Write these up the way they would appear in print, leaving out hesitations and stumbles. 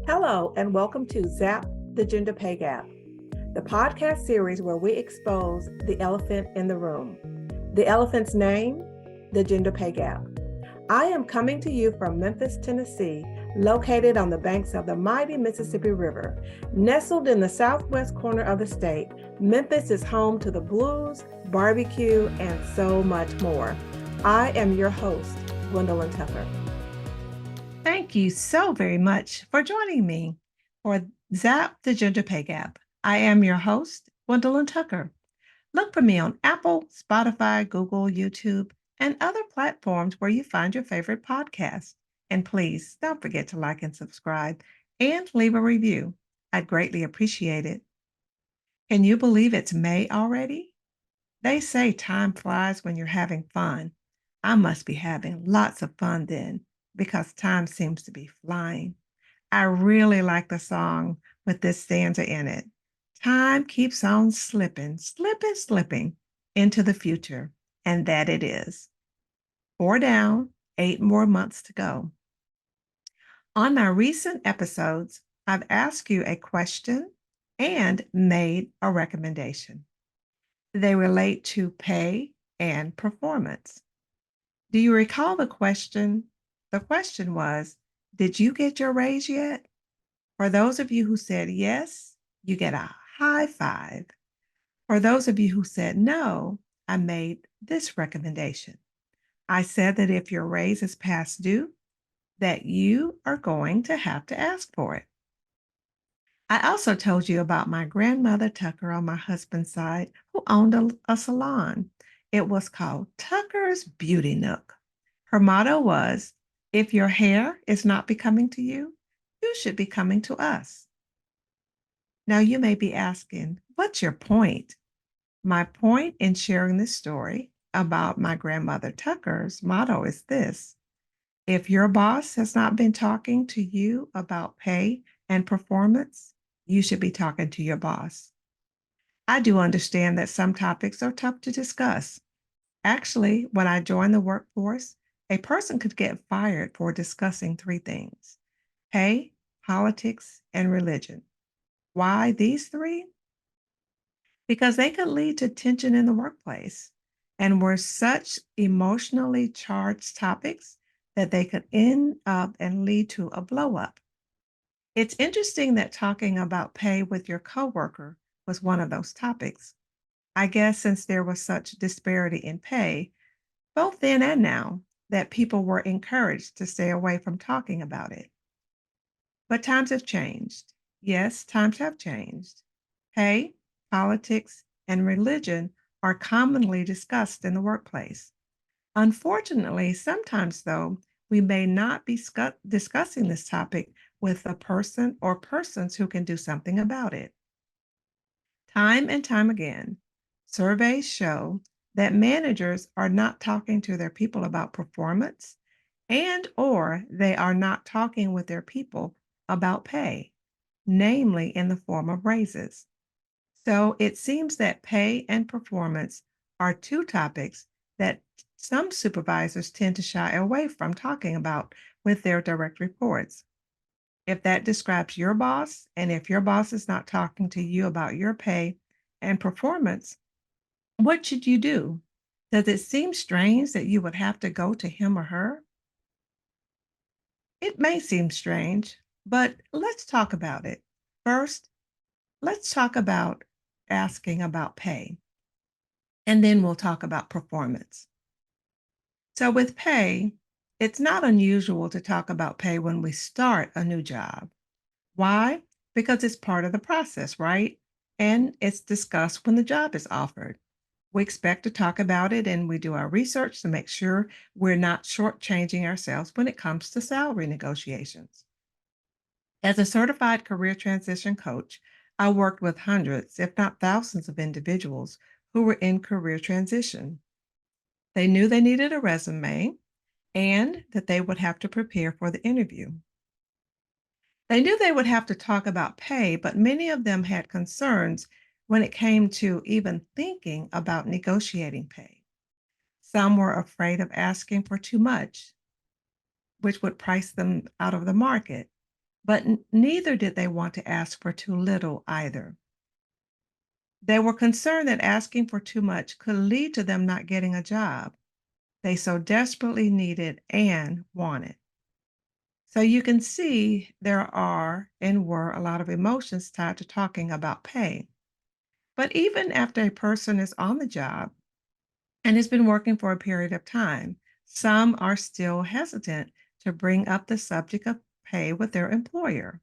Hello, and welcome to Zap the Gender Pay Gap, the podcast series where we expose the elephant in the room. The elephant's name, the gender pay gap. I am coming to you from Memphis, Tennessee, located on the banks of the mighty Mississippi River. Nestled in the southwest corner of the state, Memphis is home to the blues, barbecue, and so much more. I am your host, Gwendolyn Tucker. Thank you so very much for joining me for Zap the Gender Pay Gap. I am your host, Gwendolyn Tucker. Look for me on Apple, Spotify, Google, YouTube, and other platforms where you find your favorite podcasts. And please don't forget to like and subscribe and leave a review. I'd greatly appreciate it. Can you believe it's May already? They say time flies when you're having fun. I must be having lots of fun then because time seems to be flying. I really like the song with this stanza in it. Time keeps on slipping, slipping, slipping into the future, and that it is. 4 down, 8 more months to go. On my recent episodes, I've asked you a question and made a recommendation. They relate to pay and performance. Do you recall the question? The question was, did you get your raise yet? For those of you who said yes, you get a high five. For those of you who said no, I made this recommendation. I said that if your raise is past due, that you are going to have to ask for it. I also told you about my grandmother Tucker on my husband's side who owned a salon. It was called Tucker's Beauty Nook. Her motto was, if your hair is not becoming to you, you should be coming to us. Now you may be asking, what's your point? My point in sharing this story about my grandmother Tucker's motto is this. If your boss has not been talking to you about pay and performance, you should be talking to your boss. I do understand that some topics are tough to discuss. Actually, when I joined the workforce, a person could get fired for discussing 3 things: pay, politics, and religion. Why these 3? Because they could lead to tension in the workplace and were such emotionally charged topics that they could end up and lead to a blow up. It's interesting that talking about pay with your coworker was one of those topics. I guess since there was such disparity in pay, both then and now, that people were encouraged to stay away from talking about it. But times have changed. Yes, times have changed. Pay, politics, and religion are commonly discussed in the workplace. Unfortunately, sometimes, though, we may not be discussing this topic with a person or persons who can do something about it. Time and time again, surveys show that managers are not talking to their people about performance and or they are not talking with their people about pay, namely in the form of raises. So it seems that pay and performance are 2 topics that some supervisors tend to shy away from talking about with their direct reports. If that describes your boss, and if your boss is not talking to you about your pay and performance, what should you do? Does it seem strange that you would have to go to him or her? It may seem strange, but let's talk about it. First, let's talk about asking about pay, and then we'll talk about performance. So, with pay, it's not unusual to talk about pay when we start a new job. Why? Because it's part of the process, right? And it's discussed when the job is offered. We expect to talk about it and we do our research to make sure we're not shortchanging ourselves when it comes to salary negotiations. As a certified career transition coach, I worked with hundreds, if not thousands, of individuals who were in career transition. They knew they needed a resume and that they would have to prepare for the interview. They knew they would have to talk about pay, but many of them had concerns when it came to even thinking about negotiating pay. Some were afraid of asking for too much, which would price them out of the market. but neither did they want to ask for too little either. They were concerned that asking for too much could lead to them not getting a job they so desperately needed and wanted. So you can see there are and were a lot of emotions tied to talking about pay. But even after a person is on the job and has been working for a period of time, some are still hesitant to bring up the subject of pay with their employer.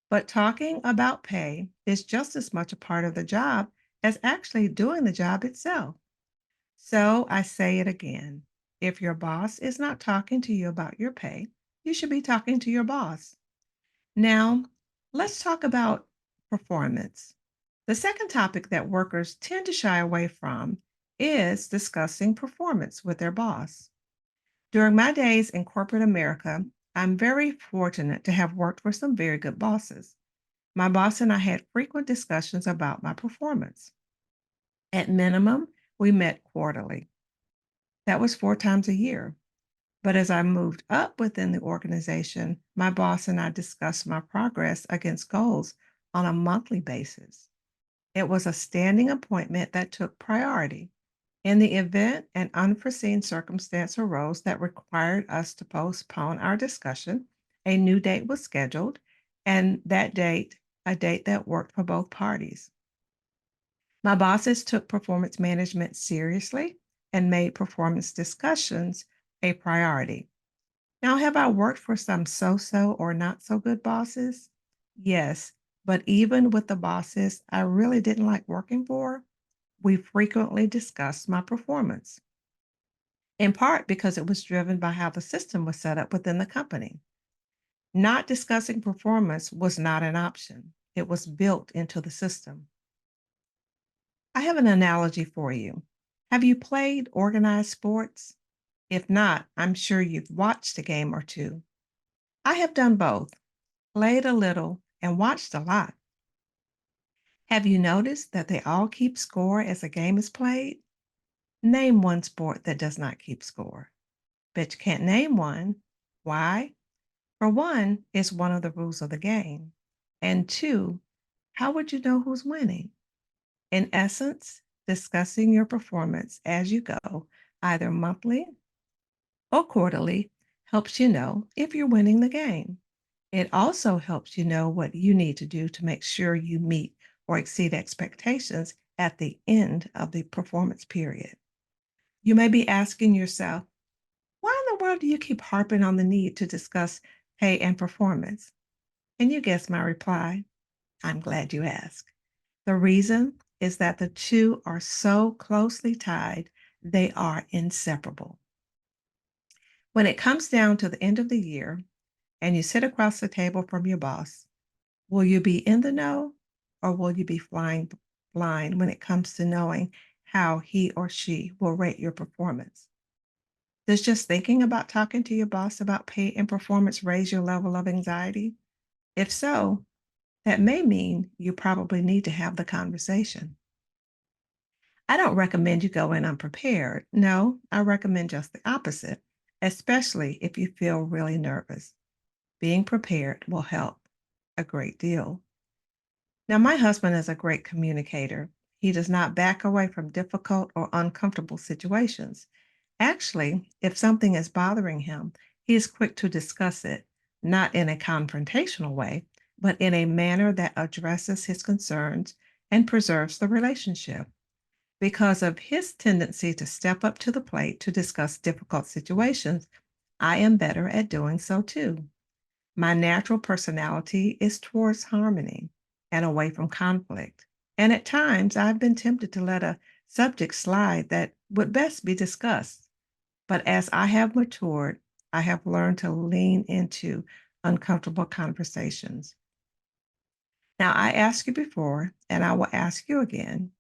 But talking about pay is just as much a part of the job as actually doing the job itself. So I say it again. If your boss is not talking to you about your pay, you should be talking to your boss. Now, let's talk about performance. The second topic that workers tend to shy away from is discussing performance with their boss. During my days in corporate America, I'm very fortunate to have worked for some very good bosses. My boss and I had frequent discussions about my performance. At minimum, we met quarterly. That was 4 times a year. But as I moved up within the organization, my boss and I discussed my progress against goals on a monthly basis. It was a standing appointment that took priority. In the event an unforeseen circumstance arose that required us to postpone our discussion, a new date was scheduled, and that date, a date that worked for both parties. My bosses took performance management seriously and made performance discussions a priority. Now, have I worked for some so so or not so good bosses? Yes, but even with the bosses I really didn't like working for, we frequently discussed my performance, in part because it was driven by how the system was set up within the company. Not discussing performance was not an option, it was built into the system. I have an analogy for you. Have you played organized sports? If not, I'm sure you've watched a game or two. I have done both, played a little, and watched a lot. Have you noticed that they all keep score as a game is played? Name one sport that does not keep score. Bet you can't name one. Why? For one, it's one of the rules of the game. And two, how would you know who's winning? In essence, discussing your performance as you go, either monthly or quarterly, helps you know if you're winning the game. It also helps you know what you need to do to make sure you meet or exceed expectations at the end of the performance period. You may be asking yourself, why in the world do you keep harping on the need to discuss pay and performance? And you guess my reply. I'm glad you asked. The reason is that the two are so closely tied, they are inseparable. When it comes down to the end of the year and you sit across the table from your boss, will you be in the know or will you be flying blind when it comes to knowing how he or she will rate your performance? Does just thinking about talking to your boss about pay and performance raise your level of anxiety? If so, that may mean you probably need to have the conversation. I don't recommend you go in unprepared. No, I recommend just the opposite, especially if you feel really nervous. Being prepared will help a great deal. Now, my husband is a great communicator. He does not back away from difficult or uncomfortable situations. Actually, if something is bothering him, he is quick to discuss it, not in a confrontational way, but in a manner that addresses his concerns and preserves the relationship. Because of his tendency to step up to the plate to discuss difficult situations, I am better at doing so too. My natural personality is towards harmony and away from conflict. And at times, I've been tempted to let a subject slide that would best be discussed. But as I have matured, I have learned to lean into uncomfortable conversations. Now, I asked you before, and I will ask you again,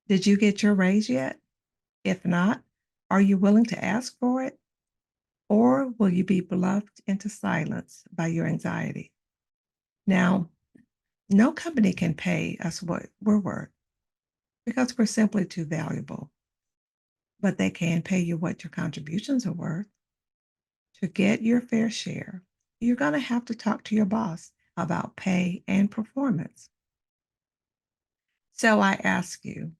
did you get your raise yet? If not, are you willing to ask for it? Or will you be bluffed into silence by your anxiety? Now, no company can pay us what we're worth because we're simply too valuable, but they can pay you what your contributions are worth. To get your fair share, you're going to have to talk to your boss about pay and performance. So I ask you,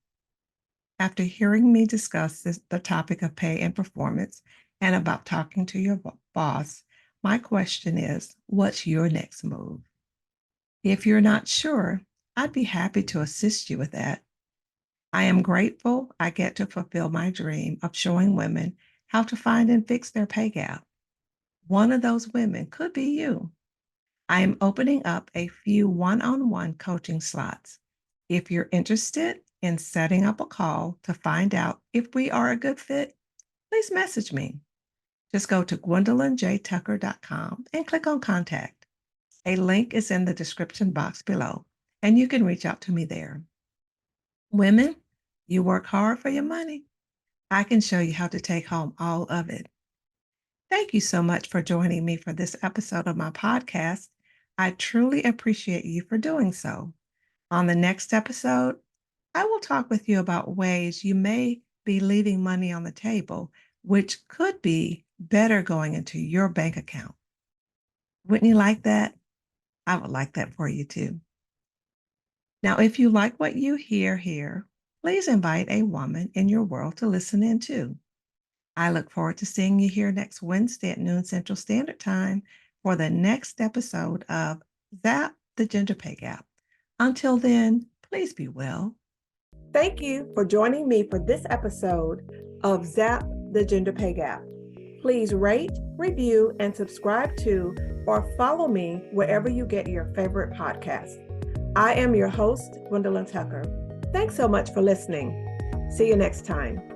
after hearing me discuss the topic of pay and performance and about talking to your boss, my question is, what's your next move? If you're not sure, I'd be happy to assist you with that. I am grateful I get to fulfill my dream of showing women how to find and fix their pay gap. One of those women could be you. I am opening up a few one-on-one coaching slots. If you're interested in setting up a call to find out if we are a good fit, please message me. Just go to gwendolynjtucker.com and click on contact. A link is in the description box below, and you can reach out to me there. Women, you work hard for your money. I can show you how to take home all of it. Thank you so much for joining me for this episode of my podcast. I truly appreciate you for doing so. On the next episode, I will talk with you about ways you may be leaving money on the table, which could be better going into your bank account. Wouldn't you like that? I would like that for you too. Now, if you like what you hear here, please invite a woman in your world to listen in too. I look forward to seeing you here next Wednesday at noon Central Standard Time for the next episode of Zap the Gender Pay Gap. Until then, please be well. Thank you for joining me for this episode of Zap the Gender Pay Gap. Please rate, review, and subscribe to or follow me wherever you get your favorite podcast. I am your host, Gwendolyn Tucker. Thanks so much for listening. See you next time.